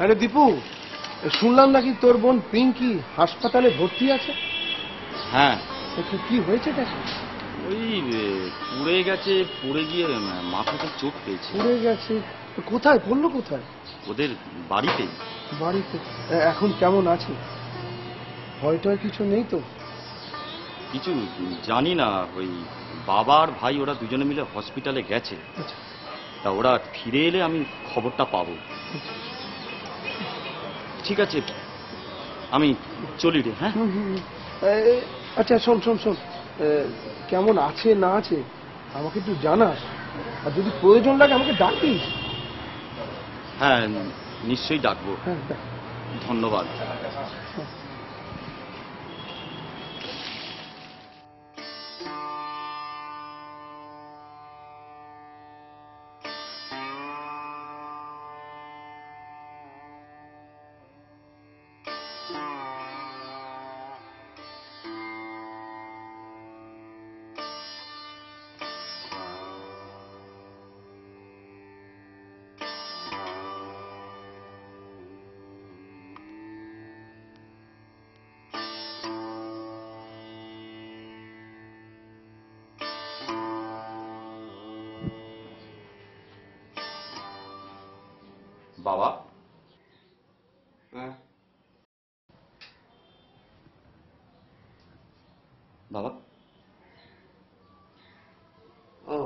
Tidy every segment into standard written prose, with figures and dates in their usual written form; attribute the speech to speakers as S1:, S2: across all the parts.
S1: আরে দীপু, শুনলাম নাকি তোর বোন পিঙ্কি হাসপাতালে ভর্তি আছে।
S2: হ্যাঁ।
S1: কি হয়েছে তাকে?
S2: ওই পুড়ে গেছে, পড়ে গিয়ে মাথাতে চোট পেয়েছে।
S1: পুড়ে গেছে? কোথায় পড়লো? কোথায়?
S2: ওদের বাড়িতেই।
S1: বাড়িতে? এখন কেমন আছে? ভয় টয় কিছু নেই তো?
S2: কিছু জানি না। ওই বাবা আর ভাই ওরা দুজনে মিলে হসপিটালে গেছে। তা ওরা ফিরে এলে আমি খবরটা পাবো। ঠিক আছে, আমি চলি রে। হ্যাঁ।
S1: আচ্ছা শোন শোন শোন, কেমন আছে না আছে আমাকে একটু জানাস, আর যদি প্রয়োজন লাগে আমাকে ডাকিস।
S2: হ্যাঁ, নিশ্চয়ই ডাকবো।
S1: হ্যাঁ,
S2: ধন্যবাদ। বাবা।
S3: হ্যাঁ
S2: বাবা।
S3: ও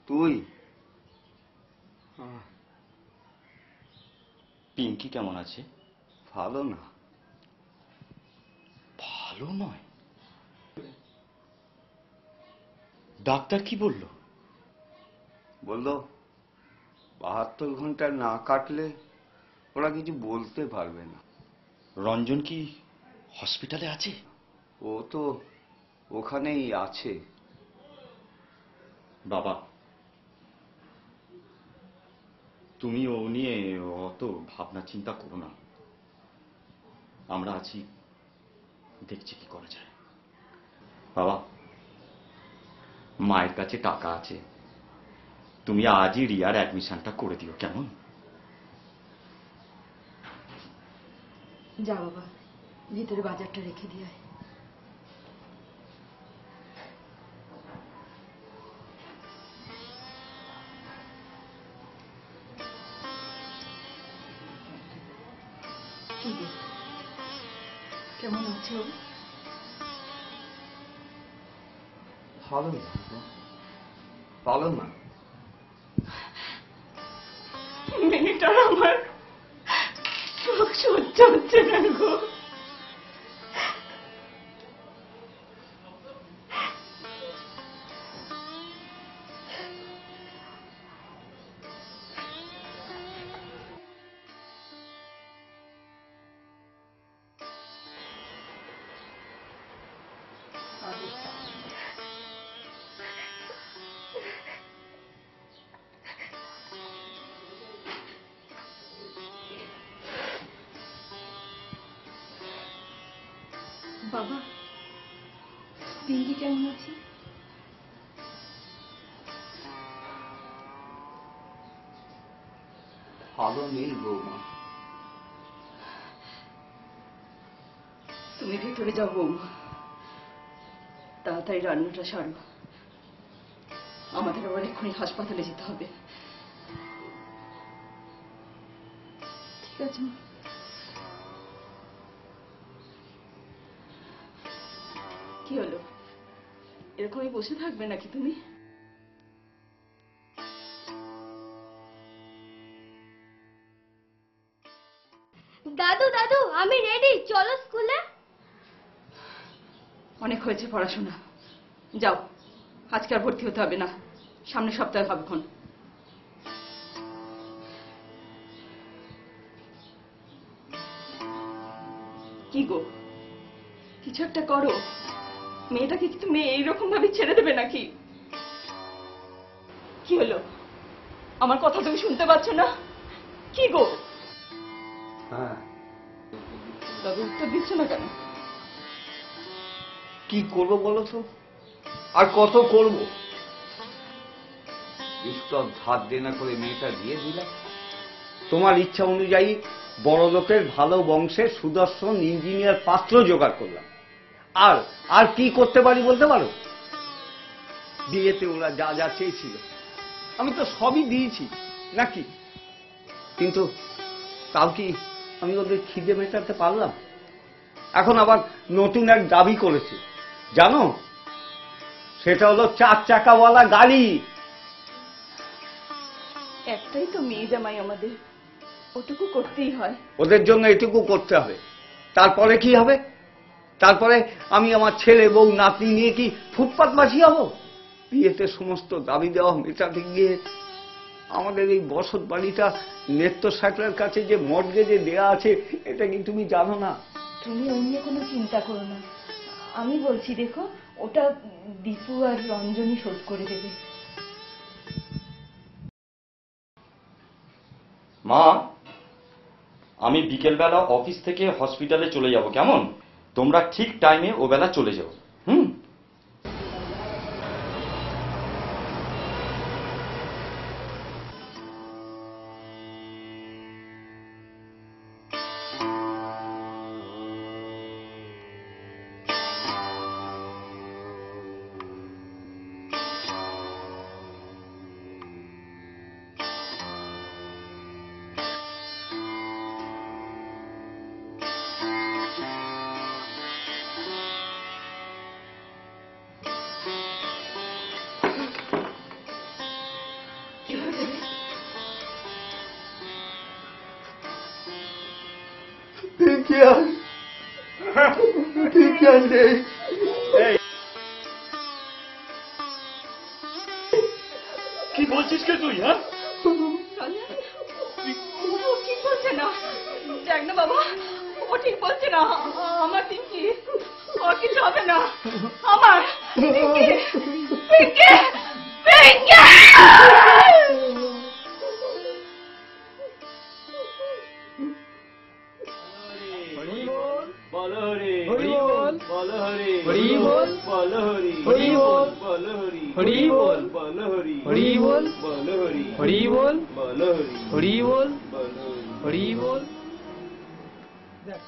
S3: তুই?
S2: পিঙ্কি কেমন আছে?
S3: ভালো না।
S2: ভালো নয়? ডাক্তার কি বলল?
S3: বললো 72 ঘন্টা না কাটলে ওরা কিছু বলতে পারবে না।
S2: রঞ্জন কি হসপিটালে আছে?
S3: ও তো ওখানেই আছে।
S2: বাবা, তুমি ও নিয়ে অত ভাবনা চিন্তা করো না। আমরা আছি, দেখছি কি করা যায়। বাবা, মায়ের কাছে টাকা আছে, তুমি আজই রিয়ার অ্যাডমিশনটা করে দিও, কেমন?
S4: যা বাবা, ভিতরে বাজারটা রেখে দিয়ে আয়। কি রে, কেমন আছে ও?
S3: ভালো না, ভালো না।
S4: মেয়েটার আমার চোখ সহ্য হচ্ছে না গো। বাবা, পিঙ্কি কেমন আছে?
S3: ভালো নেই বৌমা।
S4: তুমি ভেতরে যাও বৌমা, তাড়াতাড়ি রান্নাটা সারো, আমাদের আবার এক্ষুনি হাসপাতালে যেতে হবে। ঠিক আছে মা। কি হলো, এরকমই বসে থাকবে নাকি তুমি?
S5: দাদু দাদু, আমি রেডি, চলো স্কুলে।
S4: অনেক হয়েছে পড়াশোনা, যাও, আজকে আর ভর্তি হতে হবে না, সামনের সপ্তাহে হবে। এখন কি গো, কিছু একটা করো, মেয়েটাকে কি তুমি এইরকম ভাবে ছেড়ে দেবে নাকি? কি হলো, আমার কথা তুমি শুনতে পাচ্ছ না? কি গো?
S3: হ্যাঁ,
S4: দাদু উত্তর দিচ্ছ না কেন?
S3: কি করবো বলো তো, আর কত করব? স্টক ধার দেনা করে মেয়েটা দিয়ে দিলাম, তোমার ইচ্ছা অনুযায়ী বড় লোকের ভালো বংশের সুদর্শন ইঞ্জিনিয়ার পাত্র জোগাড় করলাম। আর আর কি করতে পারি বলতে পারো? বিয়েতে ওরা যা যা চেয়েছিল আমি তো সবই দিয়েছি নাকি, কিন্তু তাও কি আমি ওদের খিদে মেটাতে পারলাম? এখন আবার নতুন এক দাবি করেছে জানো, সেটা হলো 4 চাকাওয়ালা গাড়ি।
S4: একটাই তো মেয়ে জামাই আমাদের, ওটুকু করতেই হয়।
S3: ওদের জন্য এটুকু করতে হবে, তারপরে কি হবে? তারপরে আমি আমার ছেলে বউ নাতনি নিয়ে কি ফুটপাত বাসি হব? বিয়েতে সমস্ত দাবি দেওয়া মেটাতে গিয়ে আমাদের এই বসত বাড়িটা নেত্য সাকলার কাছে যে মর্গেজে দেয়া আছে, এটা কি তুমি জানো না?
S4: তুমি ওই নিয়ে কোনো চিন্তা করো না, আমি বলছি দেখো, ওটা দীপু আর রঞ্জনী শোধ করে দেবে।
S2: মা, আমি বিকেলবেলা অফিস থেকে হসপিটালে চলে যাব, কেমন? তোমরা ঠিক টাইমে ও বেলা চলে যাও। হুম। কি বলছিস কে তুই? হ্যাঁ,
S4: ও ঠিক বলছে না, দেখ না বাবা, ও ঠিক বলছে না। আমার পিঙ্কি, ওর কিছু হবে না। আমার পিঙ্কি, পিঙ্কি, পিঙ্কি।
S1: দেখ